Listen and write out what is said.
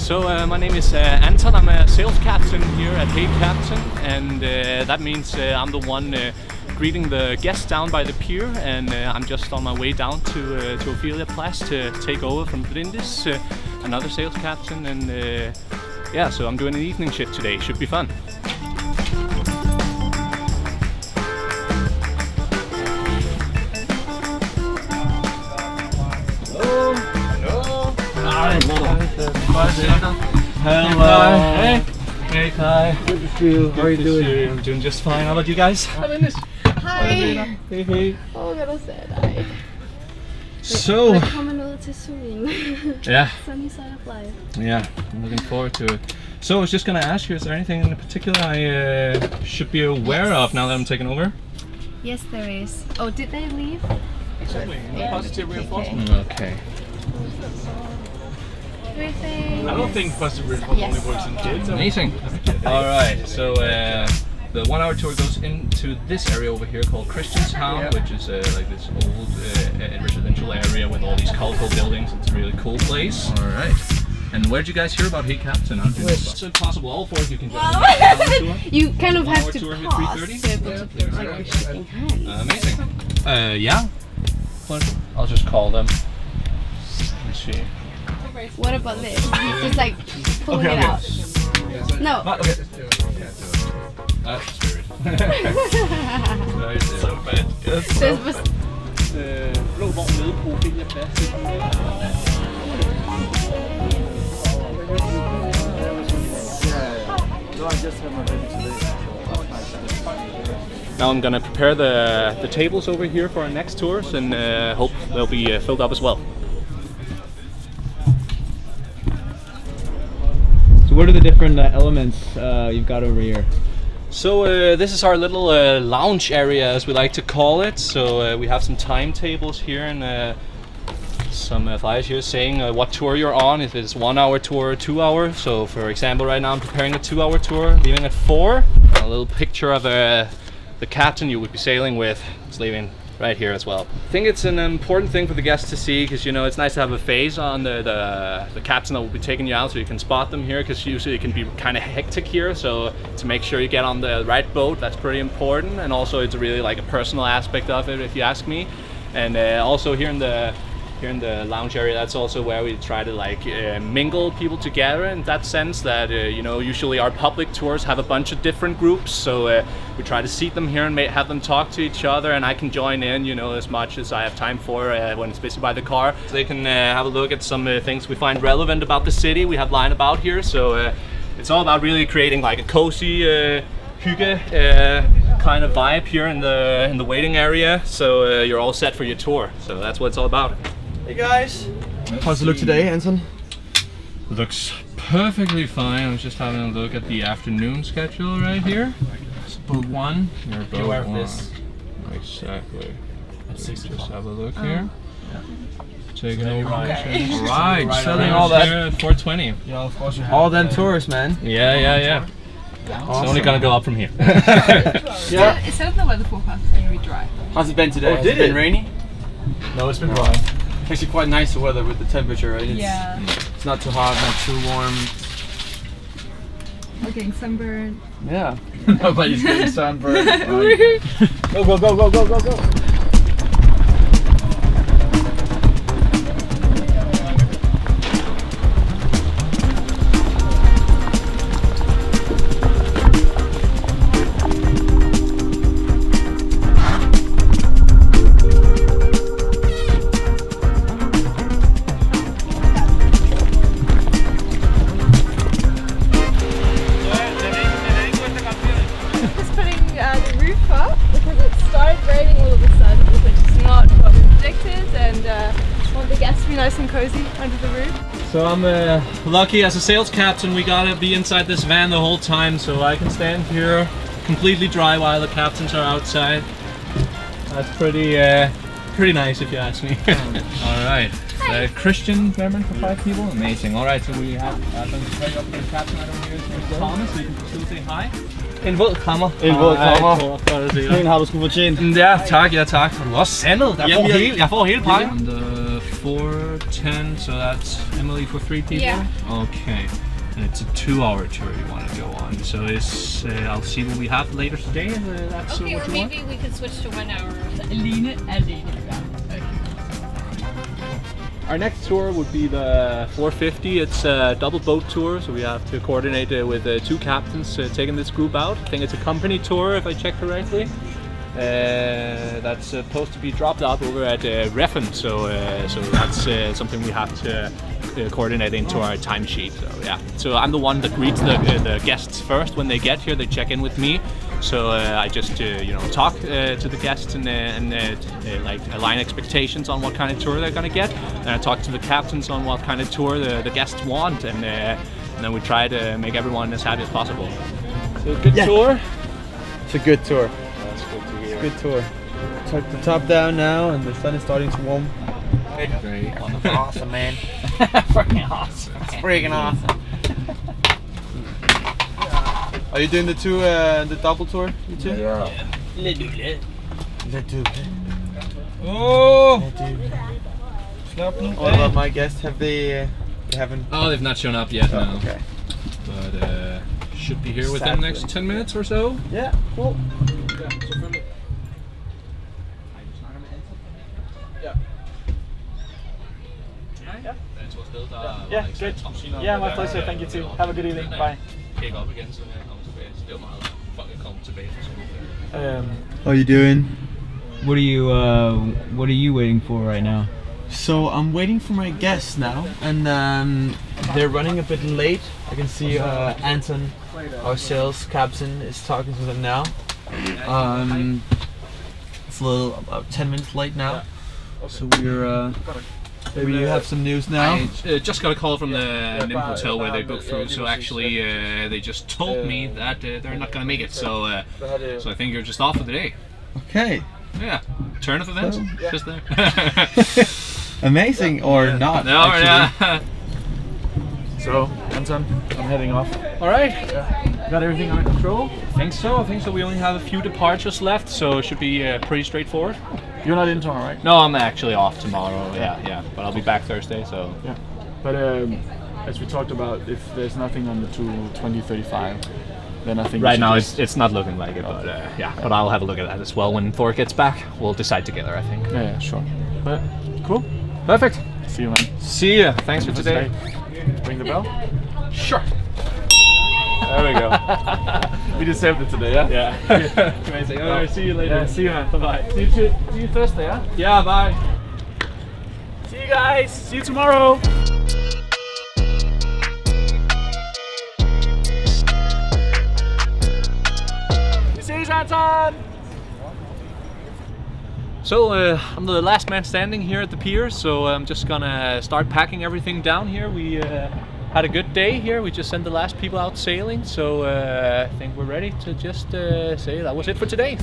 My name is Anton. I'm a sales captain here at Hey Captain, and that means I'm the one greeting the guests down by the pier, and I'm just on my way down to Ophelia Place to take over from Brindis, another sales captain, and yeah, so I'm doing an evening shift today. Should be fun. Hello. Hey. Hey. Hi. Good to see you. How are you doing? I'm doing just fine. How about you guys? Hej! Hey. Åh, vad du säger dig. So. Välkommen ut till solen. Yeah. Sunny side of life. Yeah, I'm looking forward to it. So I was just gonna ask you, is there anything in particular I should be aware of now that I'm taking over? Yes, there is. Oh, did they leave? Exactly. Positive reinforcement. Okay. Everything. I don't think positive reinforcement only works in kids. Amazing. All right. So the 1 hour tour goes into this area over here called Christianstown, which is like this old residential area with all these colorful buildings. It's a really cool place. All right. And where did you guys hear about Hey Captain? It's possible all four of you can join the tour. You kind of have to tour here, pause 3:30? to be able to like you're shaking hands. Amazing. Yeah. I'll just call them. Let's see. What about this? Just like pulling it out. No. Okay. That's spirit. So bad. This was Blå vogn nede på Ophelia Plads. Now I'm gonna prepare the tables over here for our next tours, and hope they'll be filled up as well. So what are the different elements you've got over here? So this is our little lounge area, as we like to call it. So we have some timetables here and some flyers here saying what tour you're on, if it's 1 hour tour or 2 hour. So for example, right now I'm preparing a 2 hour tour, leaving at 4. A little picture of the captain you would be sailing with is leaving right here as well. I think it's an important thing for the guests to see, because you know it's nice to have a face on the captain that will be taking you out, so you can spot them here, because usually it can be kind of hectic here. So to make sure you get on the right boat, that's pretty important, and also it's really like a personal aspect of it, if you ask me. And also here in the lounge area, that's also where we try to like mingle people together, in that sense that you know, usually our public tours have a bunch of different groups, so we try to seat them here and have them talk to each other, and I can join in, you know, as much as I have time for when it's busy by the car. So they can have a look at some things we find relevant about the city we have lying about here. So it's all about really creating like a cozy hygge kind of vibe here in the waiting area, so you're all set for your tour. So that's what it's all about. Hey guys! How's it look today, Anton? Looks perfectly fine. I'm just having a look at the afternoon schedule right here. It's boat 1. You're boat 1. Exactly. Let's just have a look here. Taking over. Alright, selling all that at 420. Yeah, of course you have. All them tours, man. Yeah. Awesome. It's only gonna go up from here. Yeah. Instead of the weather forecast, it's going to be dry. How's it been today? Oh, Has it been rainy? No, it's been dry. Actually quite nice weather with the temperature, right? Yeah. It's not too hot, not too warm. We're getting sunburned. Yeah. Nobody's getting sunburned. Go. Nice and cozy under the roof. So I'm lucky as a sales captain. We gotta be inside this van the whole time, so I can stand here completely dry while the captains are outside. That's pretty nice, if you ask me. All right, Christian environment for 5 people, amazing. All right, so we have them straight up for the captain right over here. His name is Thomas, so you can still say hi. En våd krammer. En våd krammer. En har du sgu fortjent. Ja, tak. Du er også sandet. Jeg får hele pakken. 4:10, so that's Emily for 3 people? Yeah. Okay. And it's a 2-hour tour you want to go on. So I'll see what we have later today. And that's Okay, what or you want. maybe we could switch to 1 hour. Our next tour would be the 450. It's a double boat tour, so we have to coordinate with 2 captains taking this group out. I think it's a company tour, if I check correctly. That's supposed to be dropped off over at Reffen, so that's something we have to coordinate into our timesheet. So yeah, so I'm the one that greets the guests first when they get here. They check in with me, so I just you know, talk to the guests and like align expectations on what kind of tour they're gonna get. And I talk to the captains on what kind of tour the guests want, and then we try to make everyone as happy as possible. So a good tour. It's a good tour. That's good to hear. Good tour. Tuck the top down now, and the sun is starting to warm. Great. Awesome, man. Freaking awesome. It's freaking awesome. Are you doing the double tour? You too? Yeah. Oh! What about my guests? Have they haven't? Oh, they've not shown up yet. Oh, No. okay. But should be here within the next 10 minutes or so. Yeah. Cool. Yeah, good. Yeah, my pleasure. Thank you too. Have a good evening. Bye. How are you doing? What are you waiting for right now? So I'm waiting for my guests now, and they're running a bit late. I can see Anton, our sales captain, is talking to them now. It's a little about 10 minutes late now, so we're. Maybe you have some news now. I just got a call from the NIM hotel where they booked through. So actually, they just told me that they're not gonna make it. So I think you're just off for the day. Okay. Yeah. Turn of events. So, Just there. Amazing or not? No, actually. yeah. So, Anton, I'm heading off. All right. Got everything under control? I think so. We only have a few departures left, so it should be pretty straightforward. You're not in tomorrow, right? No, I'm actually off tomorrow. Yeah. But I'll be back Thursday. So. Yeah. But as we talked about, if there's nothing on the 2035, then I think Right now it's not looking like it, but yeah. But I'll have a look at that as well when Thor gets back. We'll decide together, I think. Yeah, sure. But cool. Perfect. See you, man. See ya. Thanks for today. Ring the bell. Sure. There we go. We just saved it today, yeah? Yeah. Amazing. All right. See you later. Yeah, see you, man. Bye bye. See you Thursday, yeah? Yeah. Bye. See you guys. See you tomorrow. See you, Anton. So I'm the last man standing here at the pier, so I'm just gonna start packing everything down here. We had a good day here. We just sent the last people out sailing, so I think we're ready to just say that was it for today.